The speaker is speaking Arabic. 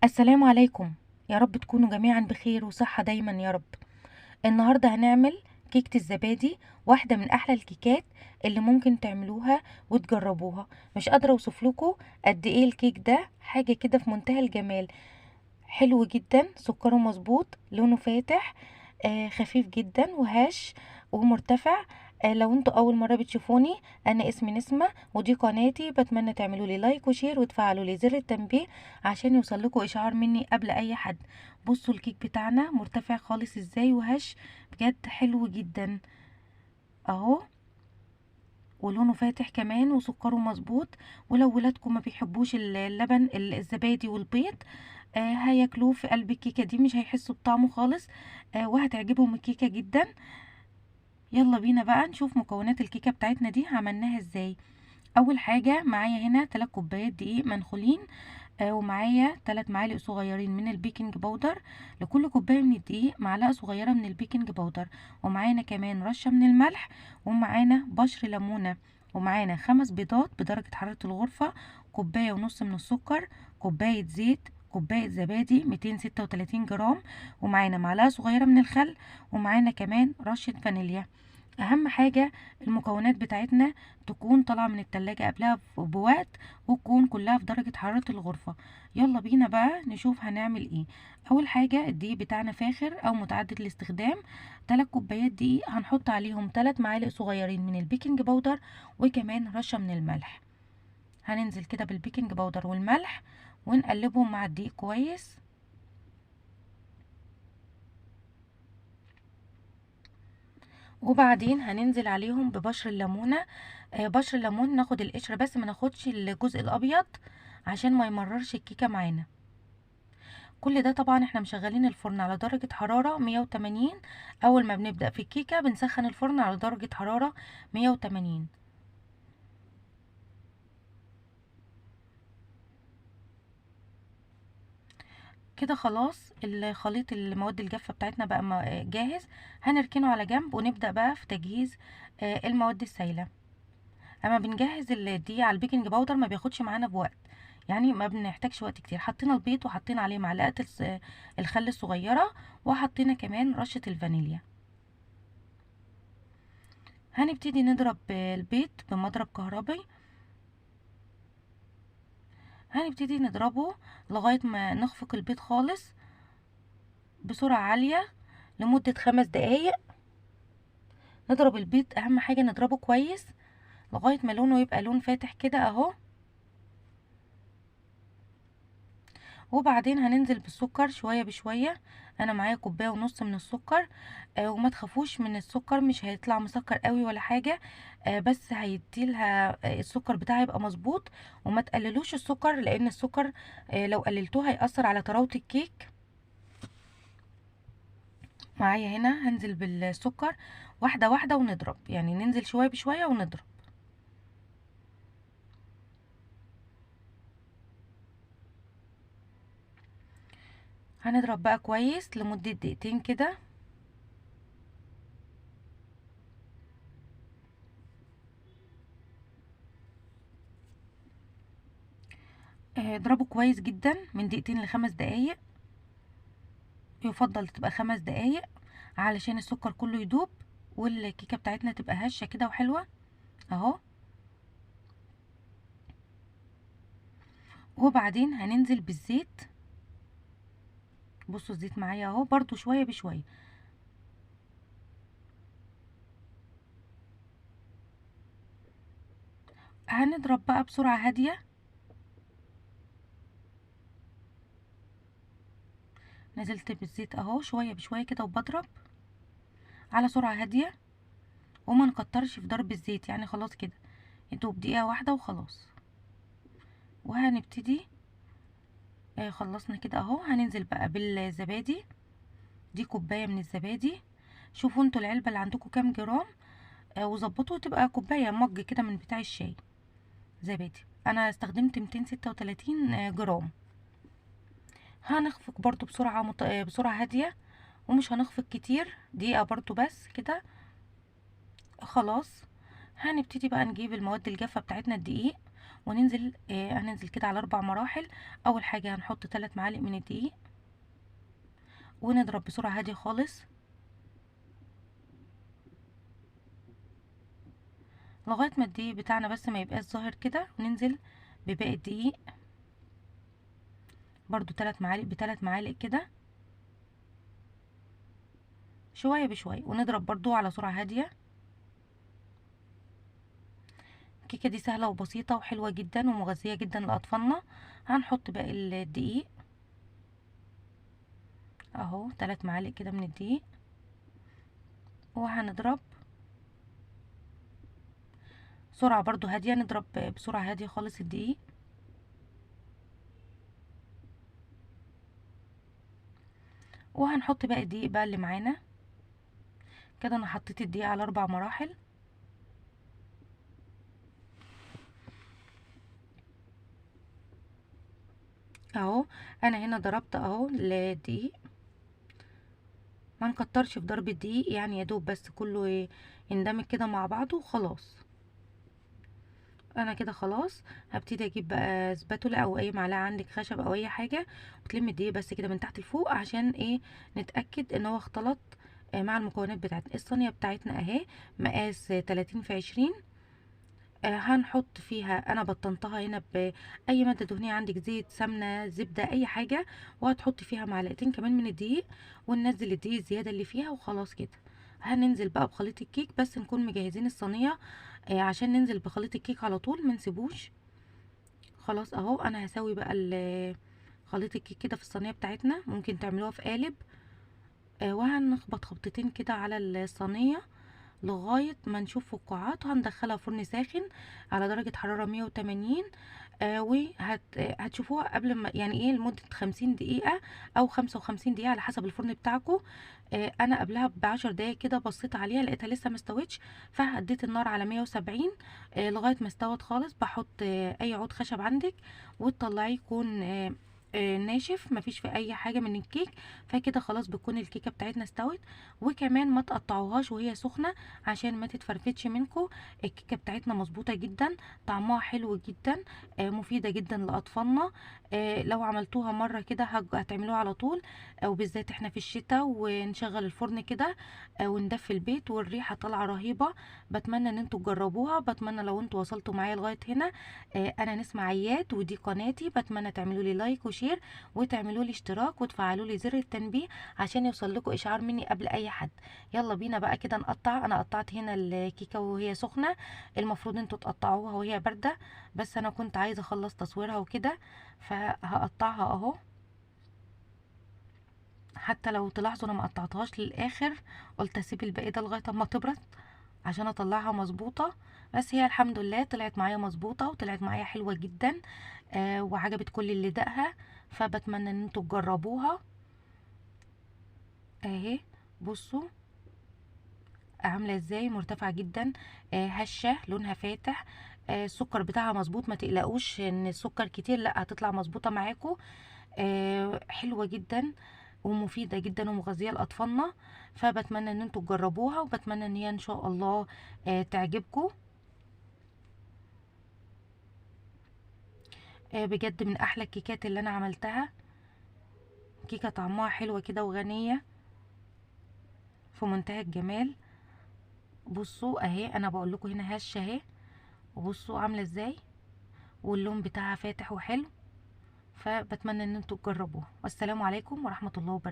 السلام عليكم. يا رب تكونوا جميعا بخير وصحة دايما يا رب. النهاردة هنعمل كيكة الزبادي، واحدة من أحلى الكيكات اللي ممكن تعملوها وتجربوها. مش قادرة أوصف لكم قد إيه الكيك ده حاجة كده في منتهى الجمال. حلو جدا، سكره مظبوط، لونه فاتح، خفيف جدا وهش ومرتفع. لو انتوا اول مره بتشوفوني، انا اسمي نسمة ودي قناتي. بتمنى تعملوا لي لايك وشير وتفعلوا لي زر التنبيه عشان يوصل لكم اشعار مني قبل اي حد. بصوا الكيك بتاعنا مرتفع خالص ازاي وهش، بجد حلو جدا اهو، ولونه فاتح كمان وسكره مظبوط. ولو ولادكم ما بيحبوش اللبن الزبادي والبيض، هياكلوه في قلب الكيكه دي، مش هيحسوا بطعمه خالص. وهتعجبهم الكيكه جدا. يلا بينا بقى نشوف مكونات الكيكه بتاعتنا دي عملناها ازاي. اول حاجه معايا هنا 3 كوبايات دقيق منخولين، ومعايا 3 معالق صغيرين من البيكنج باودر. لكل كوبايه من الدقيق معلقه صغيره من البيكنج باودر، ومعانا كمان رشه من الملح، ومعانا بشر ليمونه، ومعانا 5 بيضات بدرجه حراره الغرفه، كوبايه ونص من السكر، كوبايه زيت، كوبايه زبادي 236 جرام، ومعانا معلقه صغيره من الخل، ومعانا كمان رشه فانيليا. اهم حاجة المكونات بتاعتنا تكون طالعة من التلاجة قبلها بوقت، وتكون كلها في درجة حرارة الغرفة. يلا بينا بقى نشوف هنعمل ايه. اول حاجة الدقيق بتاعنا فاخر او متعدد الاستخدام. 3 كوبايات دقيق هنحط عليهم 3 معالق صغيرين من البيكنج باودر، وكمان رشة من الملح. هننزل كده بالبيكنج باودر والملح ونقلبهم مع الدقيق كويس. وبعدين هننزل عليهم ببشر الليمونة. بشر الليمون ناخد القشرة بس، ما ناخدش الجزء الابيض عشان ما يمررش الكيكة معانا. كل ده طبعا احنا مشغلين الفرن على درجة حرارة 180. اول ما بنبدأ في الكيكة بنسخن الفرن على درجة حرارة 180. كده خلاص الخليط المواد الجافة بتاعتنا بقى جاهز. هنركنه على جنب ونبدأ بقى في تجهيز المواد السائلة. اما بنجهز الدقيق على البيكنج باودر ما بياخدش معانا بوقت، يعني ما بنحتاجش وقت كتير. حطينا البيض وحطينا عليه معلقه الخل الصغيره، وحطينا كمان رشه الفانيليا. هنبتدي نضرب البيض بمضرب كهربي. هنبتدي نضربه لغايه ما نخفق البيض خالص بسرعه عاليه لمده 5 دقايق. نضرب البيض، اهم حاجه نضربه كويس لغايه ما لونه يبقى لون فاتح كده اهو. وبعدين هننزل بالسكر شوية بشوية. انا معايا كوباية ونص من السكر. وما تخافوش من السكر، مش هيطلع مسكر قوي ولا حاجة. بس هيديلها السكر بتاعها يبقى مظبوط. وما تقللوش السكر، لان السكر لو قللتوه هيأثر على طراوة الكيك. معايا هنا هنزل بالسكر واحدة واحدة ونضرب، يعني ننزل شوية بشوية ونضرب. هنضرب بقى كويس لمدة دقيقتين كده. اضربه كويس جدا من دقيقتين ل5 دقايق. يفضل تبقى 5 دقايق علشان السكر كله يدوب والكيكة بتاعتنا تبقى هشة كده وحلوة اهو. وبعدين هننزل بالزيت. بصوا الزيت معايا اهو، برضو شوية بشوية. هنضرب بقى بسرعة هادية. نزلت بالزيت اهو شوية بشوية كده وبضرب على سرعة هادية، وما نكترش في ضرب الزيت، يعني خلاص كده يدوب دقيقة واحدة وخلاص. وهنبتدي خلصنا كده اهو. هننزل بقى بالزبادي. دي كوباية من الزبادي. شوفوا انتوا العلبة اللي عندكم كام جرام، وظبطوا تبقى كوباية مج كده من بتاع الشاي زبادي. انا استخدمت 236 جرام. هنخفق برضو بسرعة بسرعة هادية، ومش هنخفق كتير، دقيقة برضو بس كده خلاص. هنبتدي بقى نجيب المواد الجافة بتاعتنا الدقيق وننزل هننزل كده على 4 مراحل. اول حاجه هنحط 3 معالق من الدقيق ونضرب بسرعه هاديه خالص لغايه ما الدقيق بتاعنا بس ما يبقاش ظاهر كده، وننزل بباقي الدقيق برضو 3 معالق ب3 معالق كده شويه بشويه، ونضرب برضو على سرعه هاديه. الكيكه دي سهله وبسيطه وحلوه جدا ومغذيه جدا لاطفالنا. هنحط باقي الدقيق اهو 3 معالق كده من الدقيق، وهنضرب سرعه برضو هاديه، نضرب بسرعه هاديه خالص الدقيق. وهنحط باقي الدقيق بقى اللي معانا كده. انا حطيت الدقيق على 4 مراحل اهو. انا هنا ضربت اهو الدقيق، ما نكترش في ضرب الدقيق يعني، يا دوب بس كله يندمج كده مع بعضه وخلاص. انا كده خلاص هبتدي اجيب بقى سباتولا او اي معلقه عندك خشب او اي حاجه، وتلم الدقيق بس كده من تحت لفوق عشان ايه، نتاكد ان هو اختلط مع المكونات بتاعتنا. الصينيه بتاعتنا اهي مقاس 30 في 20. هنحط فيها، انا بطنتها هنا باي ماده دهنيه عندك، زيت، سمنه، زبده، اي حاجه، وهتحطي فيها معلقتين كمان من الدقيق، وننزل الدقيق الزياده اللي فيها وخلاص كده. هننزل بقى بخليط الكيك، بس نكون مجهزين الصينيه عشان ننزل بخليط الكيك على طول منسيبوش. خلاص اهو انا هسوي بقى خليط الكيك كده في الصينيه بتاعتنا، ممكن تعملوها في قالب. وهنخبط خبطتين كده على الصينيه لغاية ما نشوف فقاعات، وهندخلها فرن ساخن على درجة حرارة 180. هتشوفوها قبل ما يعني ايه لمدة 50 دقيقة او 55 دقيقة على حسب الفرن بتاعكم. انا قبلها ب10 دقايق كده بصيت عليها لقيتها لسه مستوتش، فهديت النار على 170 لغاية ما استوت خالص. بحط اي عود خشب عندك وتطلعيه يكون ناشف، مفيش في اي حاجه من الكيك، فكده خلاص بتكون الكيكه بتاعتنا استوت. وكمان ما تقطعوهاش وهي سخنه عشان ما تتفرفتش منكم. الكيكه بتاعتنا مظبوطه جدا، طعمها حلو جدا، مفيده جدا لاطفالنا. لو عملتوها مره كده هتعملوها على طول، وبالذات احنا في الشتاء ونشغل الفرن كده وندفي البيت والريحه طالعه رهيبه. بتمنى ان انتوا تجربوها، بتمنى لو انتوا وصلتوا معايا لغايه هنا. انا نسمة عياد ودي قناتي، بتمنى تعملوا لي لايك وشير وتعملوا لي اشتراك وتفعلوا لي زر التنبيه عشان يوصل لكم اشعار مني قبل اي حد. يلا بينا بقى كده نقطع. انا قطعت هنا الكيكه وهي سخنه، المفروض انتوا تقطعوها وهي بارده، بس انا كنت عايزه اخلص تصويرها وكده فهقطعها اهو. حتى لو تلاحظوا انا ما قطعتهاش للاخر، قلت اسيب الباقي ده لغايه اما تبرد عشان اطلعها مظبوطه. بس هي الحمد لله طلعت معايا مظبوطه وطلعت معايا حلوه جدا وعجبت كل اللي دقها. فبتمنى ان انتوا تجربوها اهي. بصوا عامله ازاي، مرتفعه جدا، هشه، لونها فاتح، السكر بتاعها مظبوط، ما تقلقوش ان السكر كتير، لا هتطلع مظبوطه معاكم. حلوه جدا ومفيده جدا ومغذيه لاطفالنا. فبتمنى ان انتوا تجربوها، وبتمنى ان هي ان شاء الله تعجبكم. بجد من احلى الكيكات اللي انا عملتها، كيكه طعمها حلوه كده وغنيه في منتهى الجمال. بصوا اهي، انا بقول لكم هنا هشه اهي، وبصوا عامله ازاي، واللون بتاعها فاتح وحلو. فبتمنى ان انتوا تجربوها، والسلام عليكم ورحمه الله وبركاته.